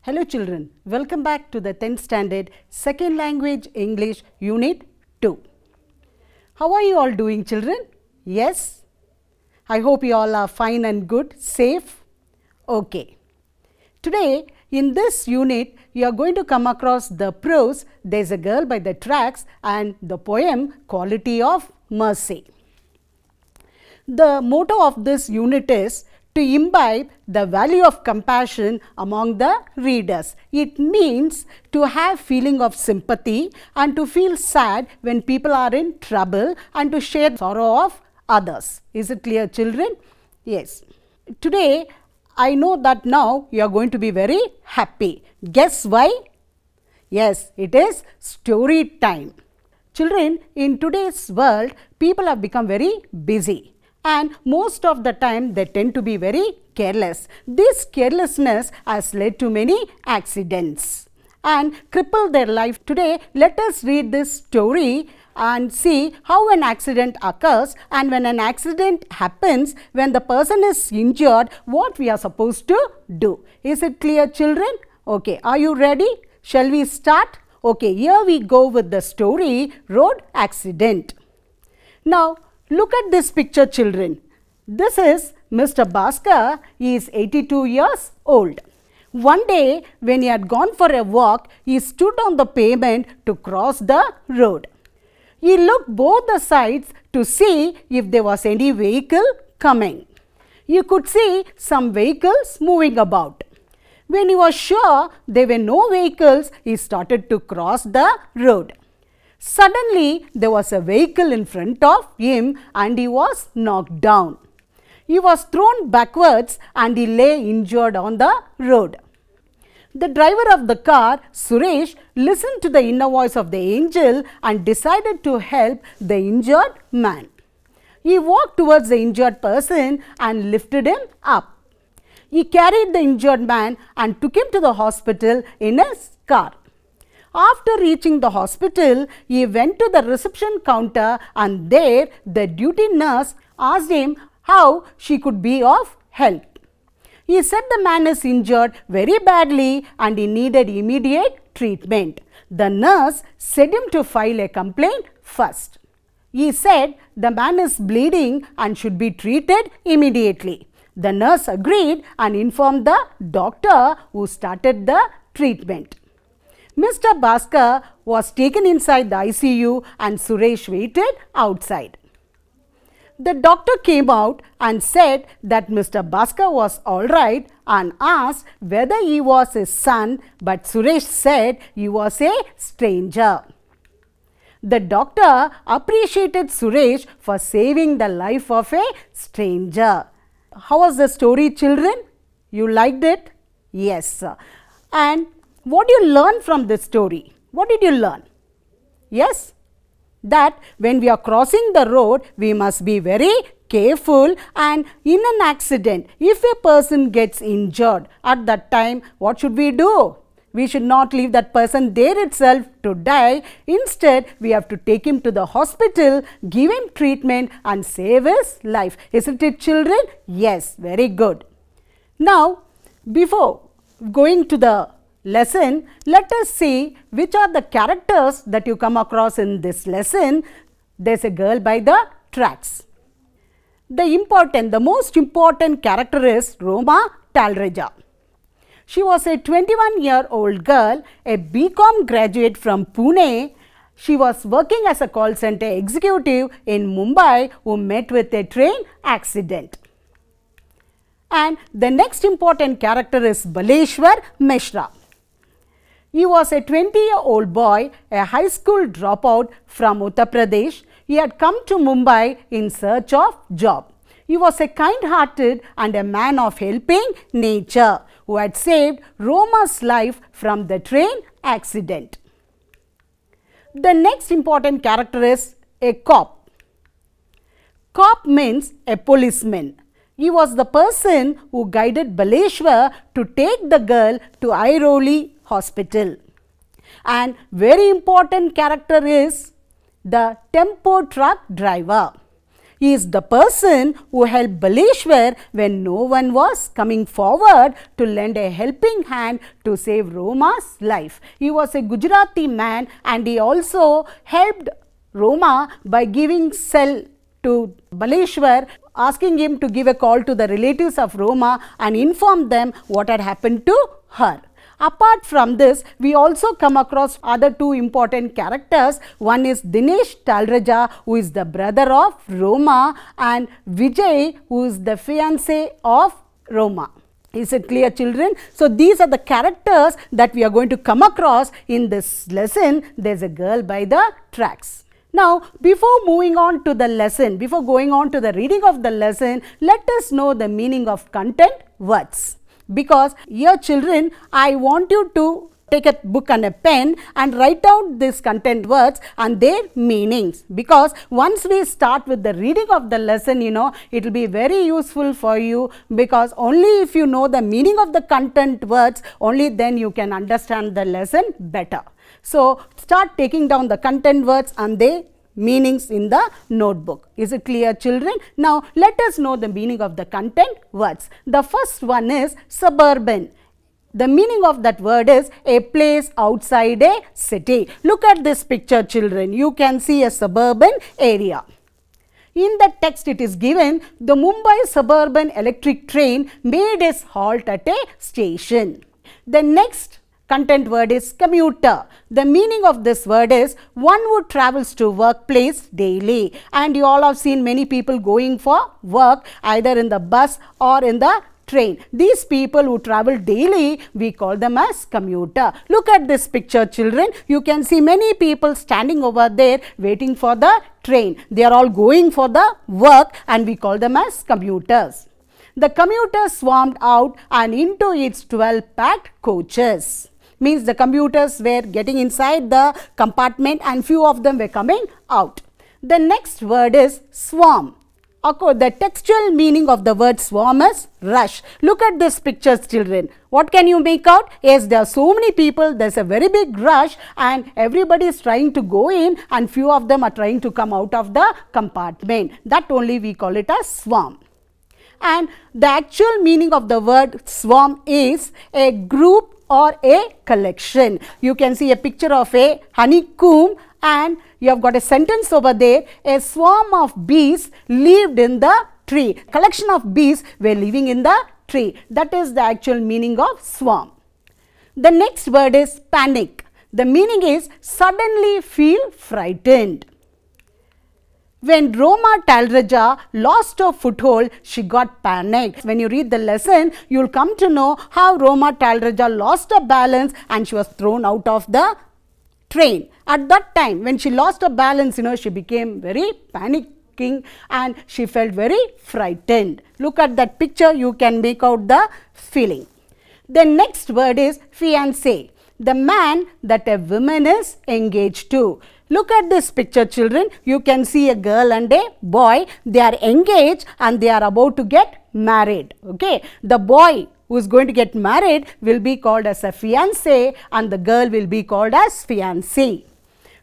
Hello children, welcome back to the 10th standard second language English unit 2. How are you all doing children? Yes? I hope you all are fine and good, safe? Okay. Today in this unit you are going to come across the prose There's a Girl by the Tracks and the poem Quality of Mercy. The motto of this unit is to imbibe the value of compassion among the readers. It means to have feeling of sympathy and to feel sad when people are in trouble and to share sorrow of others. Is it clear children? Yes. Today I know that now you are going to be very happy. Guess why? Yes, it is story time. Children, in today's world people have become very busy. And most of the time they tend to be very careless. This carelessness has led to many accidents and crippled their life. Today, let us read this story and see how an accident occurs, and when an accident happens, when the person is injured, what we are supposed to do. Is it clear children? Okay, are you ready? Shall we start? Okay, here we go with the story Road Accident. Now, look at this picture children. This is Mr. Bhaskar. He is 82 years old. One day when he had gone for a walk, he stood on the pavement to cross the road. He looked both the sides to see if there was any vehicle coming. You could see some vehicles moving about. When he was sure there were no vehicles, he started to cross the road. Suddenly, there was a vehicle in front of him and he was knocked down. He was thrown backwards and he lay injured on the road. The driver of the car, Suresh, listened to the inner voice of the angel and decided to help the injured man. He walked towards the injured person and lifted him up. He carried the injured man and took him to the hospital in his car. After reaching the hospital, he went to the reception counter and there the duty nurse asked him how she could be of help. He said the man is injured very badly and he needed immediate treatment. The nurse said him to file a complaint first. He said the man is bleeding and should be treated immediately. The nurse agreed and informed the doctor who started the treatment. Mr. Bhaskar was taken inside the ICU and Suresh waited outside. The doctor came out and said that Mr. Bhaskar was alright and asked whether he was his son, but Suresh said he was a stranger. The doctor appreciated Suresh for saving the life of a stranger. How was the story children? You liked it? Yes. And what do you learn from this story? What did you learn? Yes? That when we are crossing the road, we must be very careful, and in an accident, if a person gets injured, at that time, what should we do? We should not leave that person there itself to die. Instead, we have to take him to the hospital, give him treatment and save his life. Isn't it children? Yes, very good. Now, before going to the lesson, let us see which are the characters that you come across in this lesson. There's a Girl by the Tracks. The most important character is Roma Talreja. She was a 21-year-old girl, a BCom graduate from Pune. She was working as a call center executive in Mumbai who met with a train accident. And the next important character is Baleshwar Mishra. He was a 20-year-old boy, a high school dropout from Uttar Pradesh. He had come to Mumbai in search of job. He was a kind-hearted and a man of helping nature who had saved Roma's life from the train accident. The next important character is a cop. Cop means a policeman. He was the person who guided Baleshwar to take the girl to Airoli Hospital. And very important character is the tempo truck driver. He is the person who helped Baleshwar when no one was coming forward to lend a helping hand to save Roma's life. He was a Gujarati man and he also helped Roma by giving cell to Baleshwar, asking him to give a call to the relatives of Roma and inform them what had happened to her. Apart from this, we also come across other two important characters. One is Dinesh Talreja, who is the brother of Roma, and Vijay, who is the fiancé of Roma. Is it clear, children? So, these are the characters that we are going to come across in this lesson. There is a girl by the tracks. Now, before moving on to the lesson, before going on to the reading of the lesson, let us know the meaning of content words. Because here, children, I want you to take a book and a pen and write out these content words and their meanings. Because once we start with the reading of the lesson, it will be very useful for you, because only if you know the meaning of the content words, only then you can understand the lesson better. So, start taking down the content words and their meanings in the notebook. Is it clear, children? Now, let us know the meaning of the content words. The first one is suburban. The meaning of that word is a place outside a city. Look at this picture, children. You can see a suburban area. In the text it is given, the Mumbai suburban electric train made its halt at a station. The next content word is commuter. The meaning of this word is one who travels to workplace daily. And you all have seen many people going for work either in the bus or in the train. These people who travel daily, we call them as commuter. Look at this picture, children. You can see many people standing over there waiting for the train. They are all going for the work and we call them as commuters. The commuters swarmed out and into its 12 packed coaches. Means the commuters were getting inside the compartment and few of them were coming out. The next word is swarm. The textual meaning of the word swarm is rush. Look at this picture, children. What can you make out? Yes, there are so many people, there is a very big rush and everybody is trying to go in and few of them are trying to come out of the compartment. That only we call it as swarm. And the actual meaning of the word swarm is a group or a collection. You can see a picture of a honeycomb and you have got a sentence over there. A swarm of bees lived in the tree. Collection of bees were living in the tree. That is the actual meaning of swarm. The next word is panic. The meaning is suddenly feel frightened. When Roma Talreja lost her foothold, she got panicked. When you read the lesson, you will come to know how Roma Talreja lost her balance and she was thrown out of the train. At that time, when she lost her balance, she became very panicking and she felt very frightened. Look at that picture, you can make out the feeling. The next word is fiancé. The man that a woman is engaged to. Look at this picture, children. You can see a girl and a boy. They are engaged and they are about to get married. Okay. The boy who is going to get married will be called as a fiancé and the girl will be called as fiancée.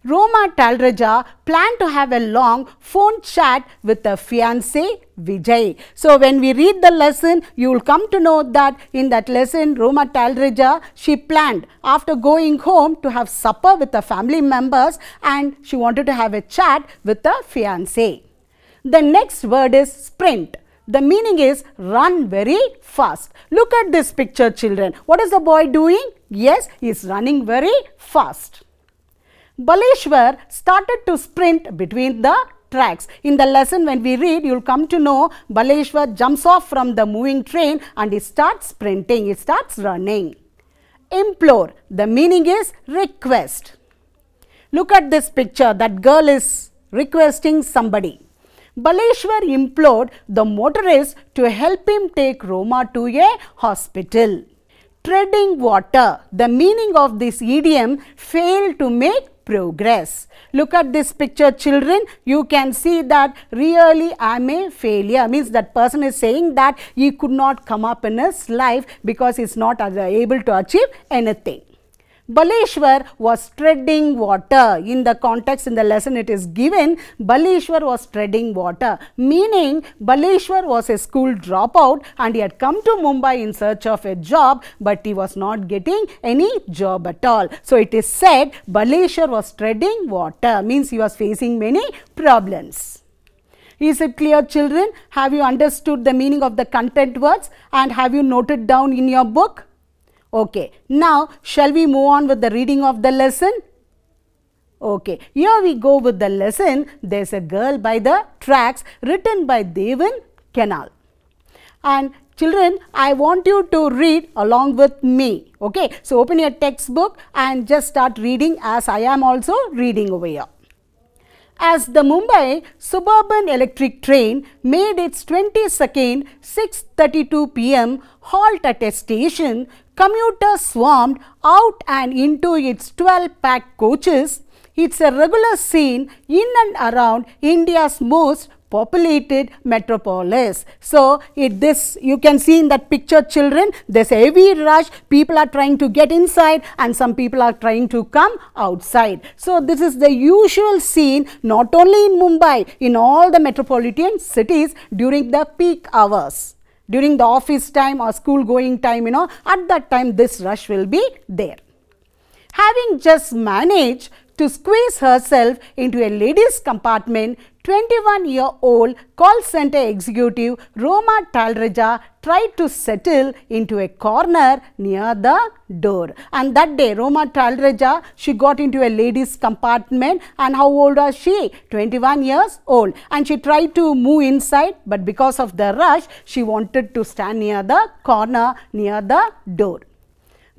Roma Talreja planned to have a long phone chat with her fiancé Vijay. So, when we read the lesson, you will come to know that in that lesson, Roma Talreja, she planned after going home to have supper with her family members and she wanted to have a chat with her fiancé. The next word is sprint. The meaning is run very fast. Look at this picture, children. What is the boy doing? Yes, he is running very fast. Baleshwar started to sprint between the tracks. In the lesson when we read, you will come to know Baleshwar jumps off from the moving train and he starts sprinting, he starts running. Implore, the meaning is request. Look at this picture, that girl is requesting somebody. Baleshwar implored the motorist to help him take Roma to a hospital. Treading water, the meaning of this idiom, failed to make progress. Look at this picture, children. You can see that really I am a failure. Means that person is saying that he could not come up in his life because he is not able to achieve anything. Baleshwar was treading water. In the context in the lesson it is given, Baleshwar was treading water, meaning Baleshwar was a school dropout and he had come to Mumbai in search of a job, but he was not getting any job at all. So it is said Baleshwar was treading water, means he was facing many problems. Is it clear, children? Have you understood the meaning of the content words and have you noted down in your book? Okay, now shall we move on with the reading of the lesson? Okay, here we go with the lesson. There is a girl by the tracks, written by Devan Kenal. And children, I want you to read along with me. Okay, so open your textbook and just start reading as I am also reading over here. As the Mumbai suburban electric train made its 22nd 6:32 p.m. halt at a station, commuters swarmed out and into its 12-packed coaches. It's a regular scene in and around India's most populated metropolis. So, you can see in that picture, children, there's a heavy rush, people are trying to get inside and some people are trying to come outside. So, this is the usual scene not only in Mumbai, in all the metropolitan cities during the peak hours. During the office time or school going time, at that time this rush will be there. Having just managed to squeeze herself into a ladies' compartment, 21-year-old call center executive Roma Talreja tried to settle into a corner near the door. And that day, Roma Talreja, she got into a ladies' compartment, and how old was she? 21 years old. And she tried to move inside, but because of the rush, she wanted to stand near the corner near the door.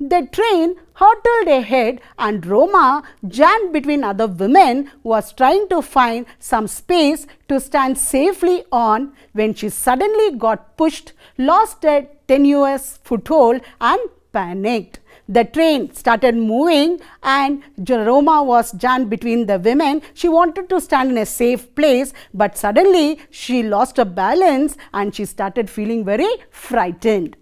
The train hurtled ahead and Roma, jammed between other women, was trying to find some space to stand safely on when she suddenly got pushed, lost a tenuous foothold and panicked. The train started moving and Roma was jammed between the women. She wanted to stand in a safe place, but suddenly she lost her balance and she started feeling very frightened.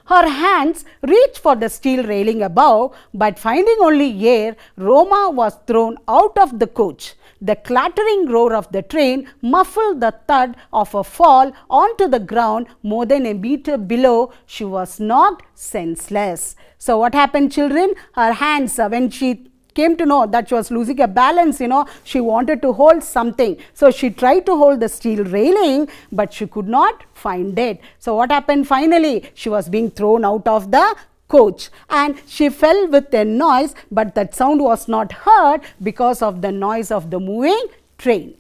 Her hands reached for the steel railing above, but finding only air, Roma was thrown out of the coach. The clattering roar of the train muffled the thud of a fall onto the ground more than a meter below. She was knocked senseless. So what happened, children? Her hands, when she came to know that she was losing a balance, she wanted to hold something. So she tried to hold the steel railing, but she could not find it. So what happened finally? She was being thrown out of the coach and she fell with a noise, but that sound was not heard because of the noise of the moving train.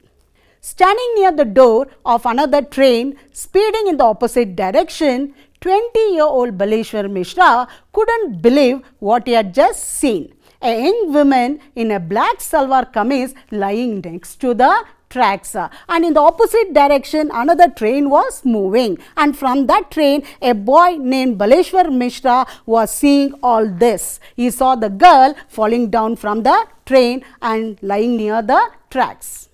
Standing near the door of another train speeding in the opposite direction, 20-year-old Baleshwar Mishra couldn't believe what he had just seen. A young woman in a black salwar kameez lying next to the tracks, and in the opposite direction another train was moving, and from that train a boy named Baleshwar Mishra was seeing all this. He saw the girl falling down from the train and lying near the tracks.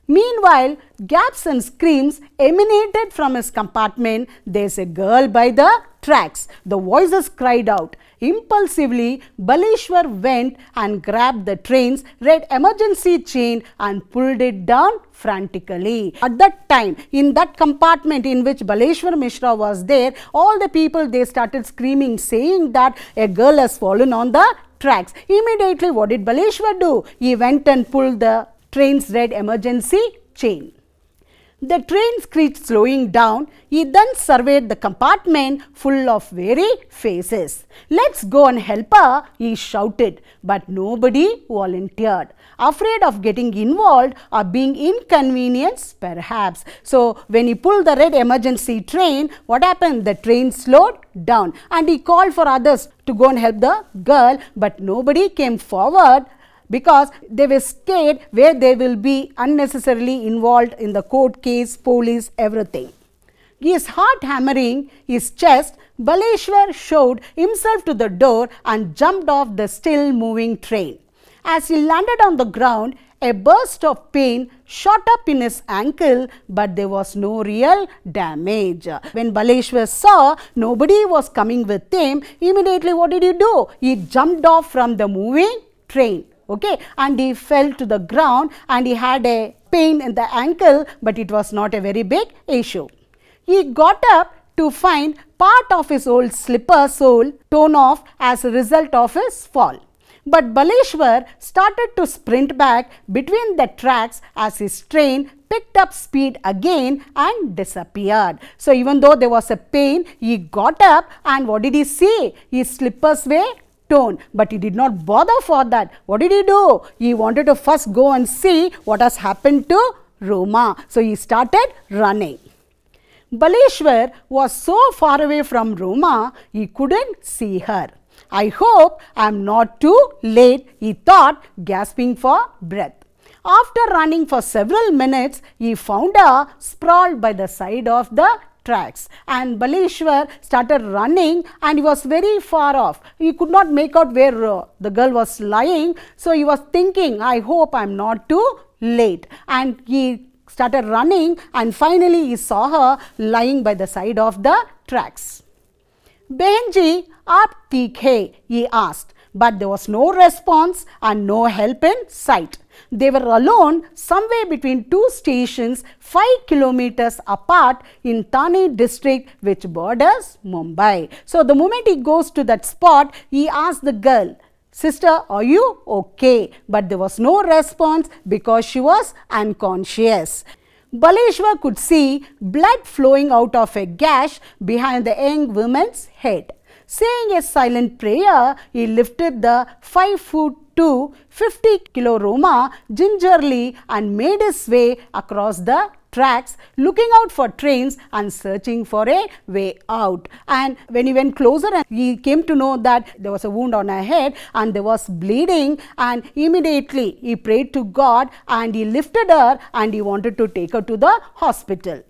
Meanwhile, gasps and screams emanated from his compartment. There's a girl by the tracks. The voices cried out. Impulsively, Baleshwar went and grabbed the train's red emergency chain and pulled it down frantically. At that time, in that compartment in which Baleshwar Mishra was there, all the people, they started screaming, saying that a girl has fallen on the tracks. Immediately, what did Baleshwar do? He went and pulled the train's red emergency chain. The train screeched, slowing down. He then surveyed the compartment full of weary faces. "Let's go and help her," he shouted, but nobody volunteered, afraid of getting involved or being inconvenienced perhaps. So when he pulled the red emergency train, what happened? The train slowed down and he called for others to go and help the girl, but nobody came forward, because they were scared where they will be unnecessarily involved in the court case, police, everything. His heart hammering his chest, Baleshwar showed himself to the door and jumped off the still moving train. As he landed on the ground, A burst of pain shot up in his ankle, but there was no real damage. When Baleshwar saw nobody was coming with him, immediately what did he do? He jumped off from the moving train. Okay, and he fell to the ground and he had a pain in the ankle, but it was not a very big issue. He got up to find part of his old slipper sole torn off as a result of his fall. But Baleshwar started to sprint back between the tracks as his train picked up speed again and disappeared. So even though there was a pain, he got up and what did he see? His slippers were torn, but he did not bother for that. What did he do? He wanted to first go and see what has happened to Roma. So he started running. Baleshwar was so far away from Roma, he couldn't see her. I hope I am not too late, he thought, gasping for breath. After running for several minutes, he found her sprawled by the side of the tracks, and Baleshwar started running and he was very far off. He could not make out where the girl was lying, so he was thinking, I hope I am not too late, and he started running and finally he saw her lying by the side of the tracks. Behenji, aap theek hai? He asked, but there was no response and no help in sight. They were alone somewhere between two stations 5 kilometers apart in Thane district, which borders Mumbai. So the moment he goes to that spot, he asked the girl, sister, are you okay? But there was no response because she was unconscious. Baleshwar could see blood flowing out of a gash behind the young woman's head. Saying a silent prayer, he lifted the 5'2", 50-kilo Roma gingerly and made his way across the tracks, looking out for trains and searching for a way out. And when he went closer, he came to know that there was a wound on her head and there was bleeding, and immediately he prayed to God and he lifted her and he wanted to take her to the hospital.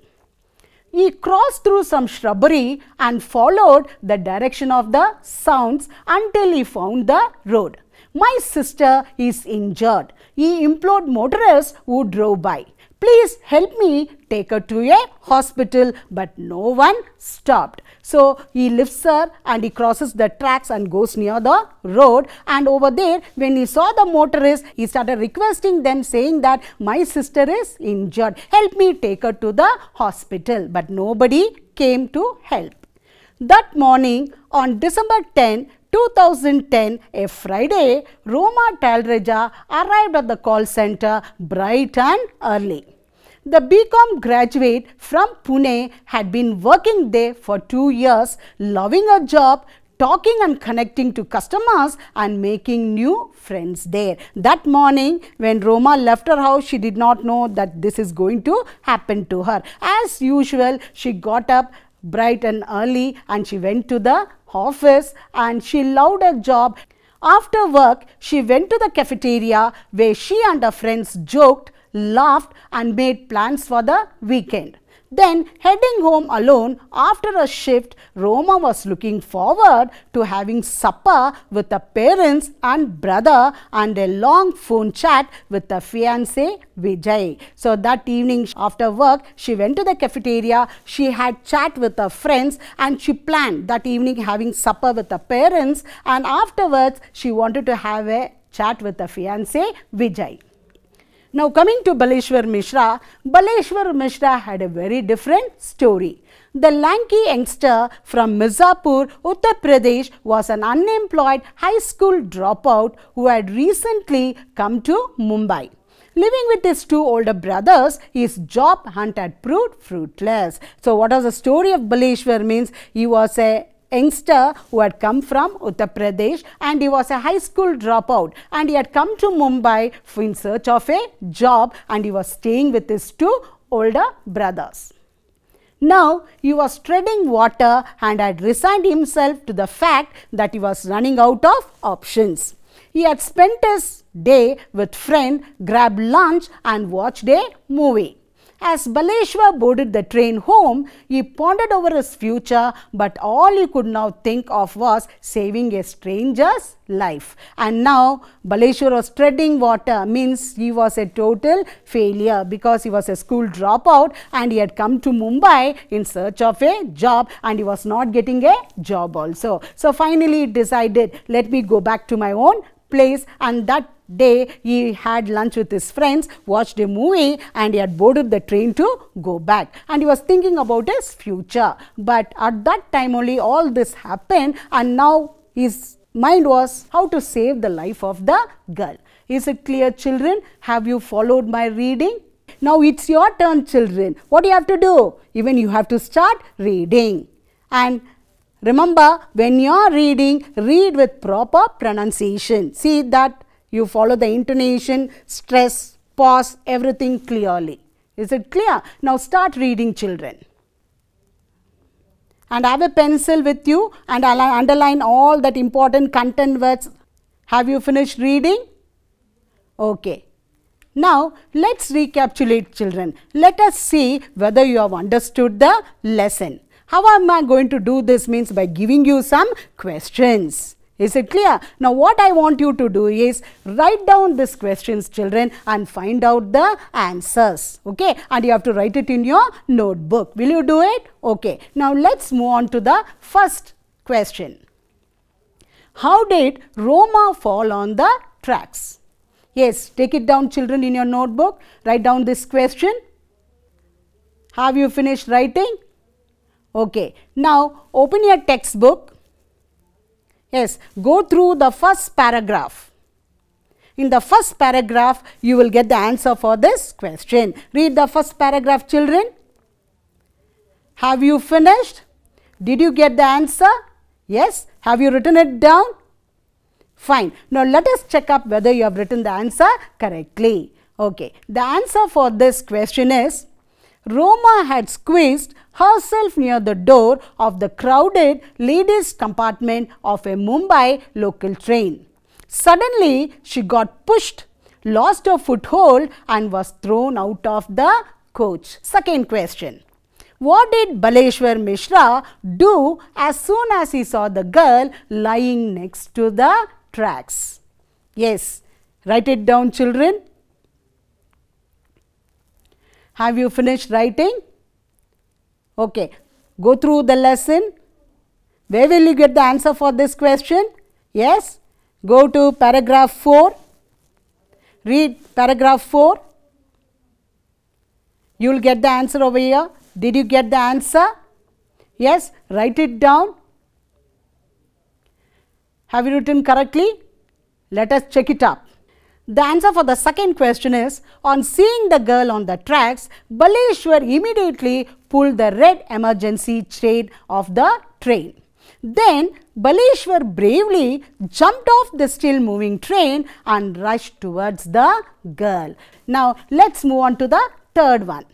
He crossed through some shrubbery and followed the direction of the sounds until he found the road. My sister is injured, he implored motorists who drove by. Please help me take her to a hospital, but no one stopped. So he lifts her and he crosses the tracks and goes near the road, and over there when he saw the motorists, he started requesting them, saying that my sister is injured, help me take her to the hospital, but nobody came to help. That morning on December 10, 2010, a Friday, Roma Talreja arrived at the call center bright and early. The BCom graduate from Pune had been working there for 2 years, loving her job, talking and connecting to customers and making new friends there. That morning when Roma left her house, she did not know that this is going to happen to her. As usual, she got up bright and early and she went to the office and she loved her job. After work, she went to the cafeteria where she and her friends joked, laughed and made plans for the weekend. Then, heading home alone after a shift, Roma was looking forward to having supper with her parents and brother and a long phone chat with her fiancé Vijay. So that evening after work, she went to the cafeteria, she had chat with her friends and she planned that evening having supper with her parents, and afterwards she wanted to have a chat with her fiancé Vijay. Now coming to Baleshwar Mishra, Baleshwar Mishra had a very different story. The lanky youngster from Mirzapur, Uttar Pradesh was an unemployed high school dropout who had recently come to Mumbai. Living with his 2 older brothers, his job hunt had proved fruitless. So what was the story of Baleshwar means? He was a youngster who had come from Uttar Pradesh and he was a high school dropout, and he had come to Mumbai in search of a job and he was staying with his 2 older brothers. Now he was treading water and had resigned himself to the fact that he was running out of options. He had spent his day with friend, grabbed lunch and watched a movie. As Baleshwar boarded the train home, he pondered over his future, but all he could now think of was saving a stranger's life. And now Baleshwar was treading water, means he was a total failure because he was a school dropout and he had come to Mumbai in search of a job and he was not getting a job also. So finally he decided, let me go back to my own place, and that day he had lunch with his friends, watched a movie, and he had boarded the train to go back, and he was thinking about his future. But at that time only all this happened, and now his mind was how to save the life of the girl. Is it clear, children? Have you followed my reading? Now it's your turn, children. What do you have to do? Even you have to start reading. And remember, when you are reading, read with proper pronunciation. See that you follow the intonation, stress, pause, everything clearly. Is it clear? Now start reading, children. And have a pencil with you and I'll underline all that important content words. Have you finished reading? Okay. Now let's recapitulate, children. Let us see whether you have understood the lesson. How am I going to do this? Means by giving you some questions. Is it clear? Now what I want you to do is write down these questions, children, and find out the answers. Okay, and you have to write it in your notebook. Will you do it? Okay. Now let's move on to the first question. How did Roma fall on the tracks? Yes, take it down, children, in your notebook. Write down this question. Have you finished writing? Okay. Now open your textbook. Yes, go through the first paragraph. In the first paragraph, you will get the answer for this question. Read the first paragraph, children. Have you finished? Did you get the answer? Yes. Have you written it down? Fine. Now let us check up whether you have written the answer correctly. Okay. The answer for this question is, Roma had squeezed herself near the door of the crowded ladies' compartment of a Mumbai local train. Suddenly, she got pushed, lost her foothold and was thrown out of the coach. Second question. What did Baleshwar Mishra do as soon as he saw the girl lying next to the tracks? Yes, write it down, children. Have you finished writing? Okay, go through the lesson. Where will you get the answer for this question? Yes, go to paragraph 4. Read paragraph 4. You will get the answer over here. Did you get the answer? Yes, write it down. Have you written correctly? Let us check it up. The answer for the second question is, on seeing the girl on the tracks, Baleshwar immediately pulled the red emergency chain of the train. Then Baleshwar bravely jumped off the still moving train and rushed towards the girl. Now let's move on to the third one.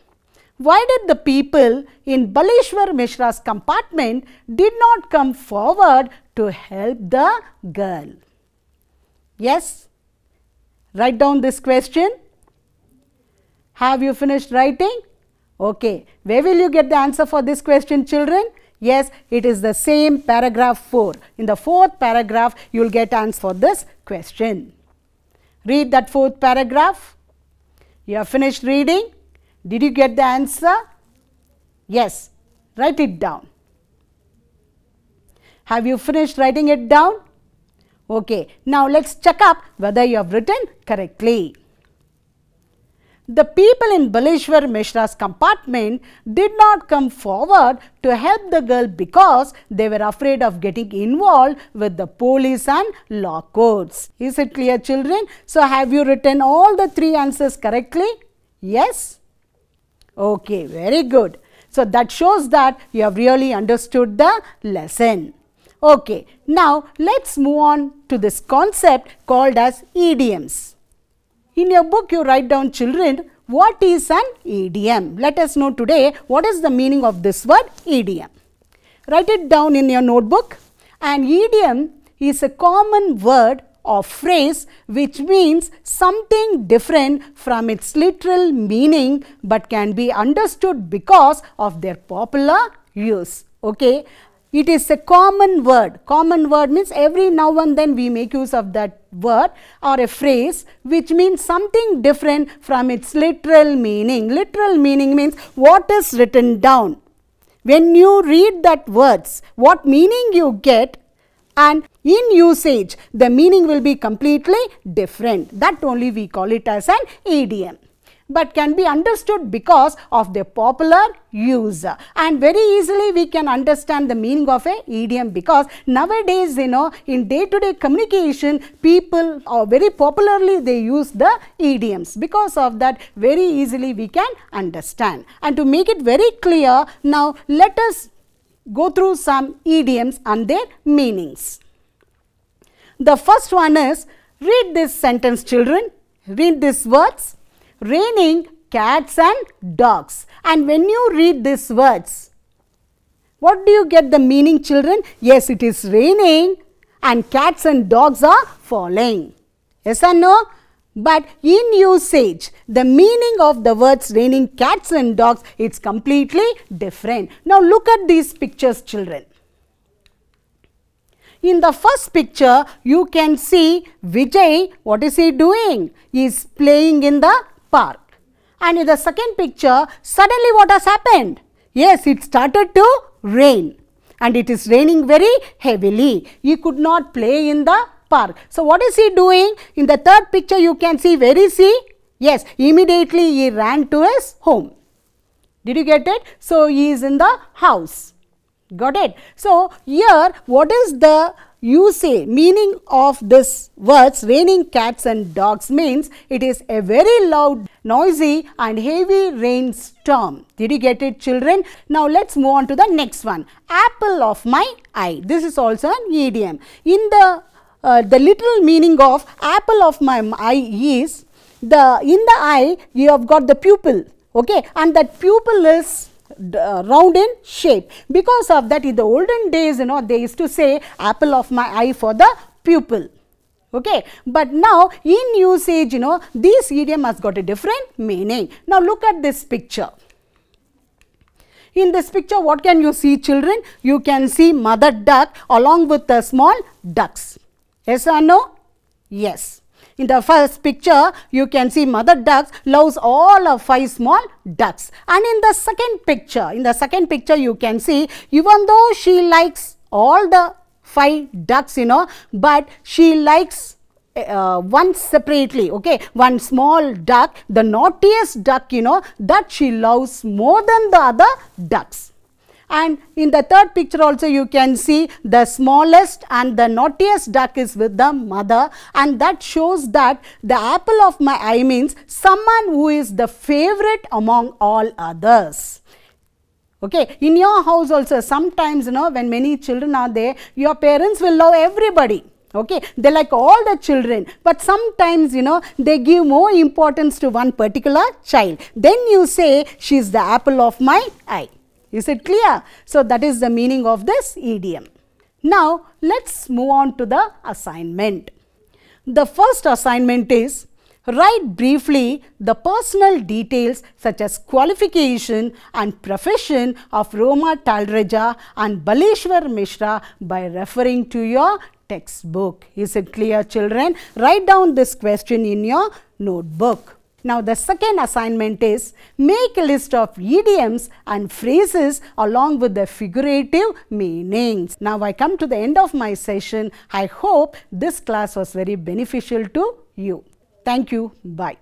Why did the people in Baleshwar Mishra's compartment did not come forward to help the girl? Yes. Write down this question. Have you finished writing? Okay. Where will you get the answer for this question, children? Yes, it is the same paragraph 4. In the fourth paragraph, you will get answer for this question. Read that fourth paragraph. You have finished reading. Did you get the answer? Yes. Write it down. Have you finished writing it down? Okay, now let's check up whether you have written correctly. The people in Baleshwar Mishra's compartment did not come forward to help the girl because they were afraid of getting involved with the police and law courts. Is it clear, children? So have you written all the 3 answers correctly? Yes? Okay, very good. So that shows that you have really understood the lesson. Okay, now let's move on to this concept called as idioms. In your book, you write down, children, what is an idiom? Let us know today what is the meaning of this word idiom. Write it down in your notebook. An idiom is a common word of phrase which means something different from its literal meaning but can be understood because of their popular use. Okay. It is a common word. Common word means every now and then we make use of that word or a phrase which means something different from its literal meaning. Literal meaning means what is written down. When you read that words, what meaning you get, and in usage, the meaning will be completely different. That only we call it as an idiom, but can be understood because of their popular use. And very easily we can understand the meaning of an idiom because nowadays, in day-to-day communication, people very popularly they use the idioms. Because of that, very easily we can understand. And to make it very clear, now let us go through some idioms and their meanings. The first one is, read this sentence, children. Read these words. Raining cats and dogs. And when you read these words, what do you get the meaning, children? Yes, it is raining and cats and dogs are falling. Yes or no? But in usage, the meaning of the words raining cats and dogs, it's completely different. Now look at these pictures, children. In the first picture, you can see Vijay, what is he doing? He is playing in the park. And in the second picture, suddenly what has happened? Yes, it started to rain. And it is raining very heavily. He could not play in the park. So what is he doing? In the third picture, you can see, where is he? Yes, immediately he ran to his home. Did you get it? So he is in the house. Got it? So here, what is the meaning of this words raining cats and dogs means it is a very loud, noisy and heavy rainstorm. Did you get it, children? Now let's move on to the next one. Apple of my eye. This is also an idiom. In the literal meaning of apple of my eye is in the eye you have got the pupil. Okay, and that pupil is round in shape. Because of that, in the olden days, they used to say apple of my eye for the pupil. Okay, but now in usage, this idiom has got a different meaning. Now look at this picture. In this picture, what can you see, children? You can see mother duck along with the small ducks. Yes or no? Yes. In the first picture, you can see mother ducks loves all of 5 small ducks. And in the second picture, you can see even though she likes all the 5 ducks, but she likes one separately, okay, one small duck, the naughtiest duck, that she loves more than the other ducks. And in the third picture also you can see the smallest and the naughtiest duck is with the mother, and that shows that the apple of my eye means someone who is the favorite among all others. Okay, in your house also sometimes, when many children are there, your parents will love everybody. Okay, they like all the children, but sometimes, they give more importance to one particular child. Then you say, she is the apple of my eye. Is it clear? So that is the meaning of this idiom. Now let's move on to the assignment. The first assignment is, write briefly the personal details such as qualification and profession of Roma Talreja and Baleshwar Mishra by referring to your textbook. Is it clear, children? Write down this question in your notebook. Now the second assignment is, make a list of idioms and phrases along with the figurative meanings. Now I come to the end of my session. I hope this class was very beneficial to you. Thank you. Bye.